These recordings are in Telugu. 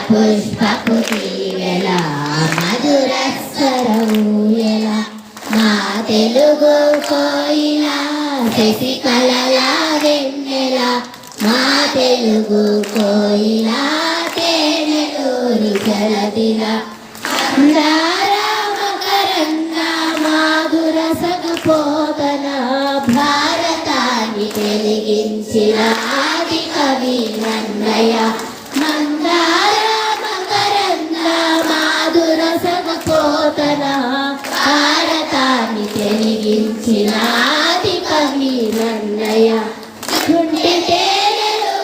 పుష్పపు తీవెల మధుర స్వరూయల మా తెలుగు కోయిల శశికళల వెన్నెల మా తెలుగు కోయిల తేనెలూరి జలదిల అందార మకరంద మాధుర సగపోతన భారతాన్ని వెలిగించిన ఆది కవి నన్నయ మందార మకరంద మాధుర సగపోతన భారతాన్ని వెలిగించిన ఆది కవి నన్నయ గుండె తేనెలు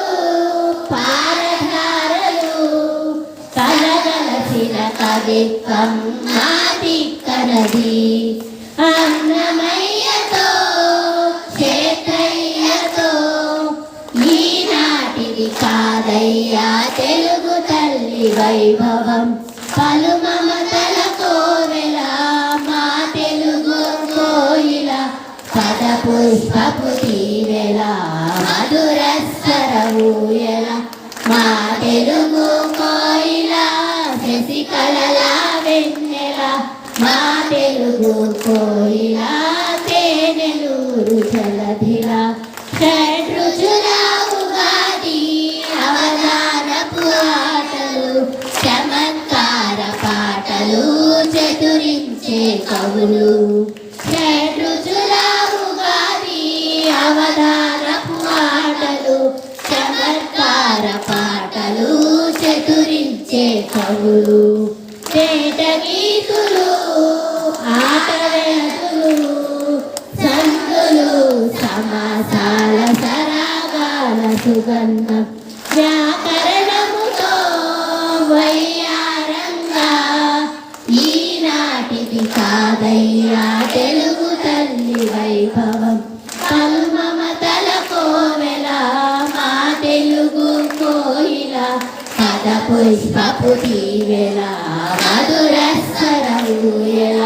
పారధారలు కలగలసిన కవిత్వం మాది కనది అన్నమయ్యతో క్షేత్రయ్యతో ఈనాటిది కాదయ్యా తెలుగు తల్లి వైభవం పలు మమతల కోవెల మా తెలుగు కోయిల పద పుష్పపు తీవెల మధుర స్వరూయల మా తెలుగు కోయిల శశికళల వెన్నెల మా తెలుగు కోయిల తేనెలూరు జలధిల షడ్రుచుల ఉగాది అవధానపు ఆటలు చమత్కార పాటలు చతురించే కవులు షడ్రుచుల ఉగాది అవధానపు ఆటలు చమత్కార పాటలు చతురించే కవులు పేట గీతులు ఆట వేతులు సందులు సమాసాల సరాగాల సుగంధం వ్యాకరణముతో వయ్యారంగా ఈనాటిది కాదయ్యా తెలుగు తల్లి వైభవం పలు మమతల కోవెల మా తెలుగు కోయిల పద పుష్పపు తీవెల మధుర స్వరూయల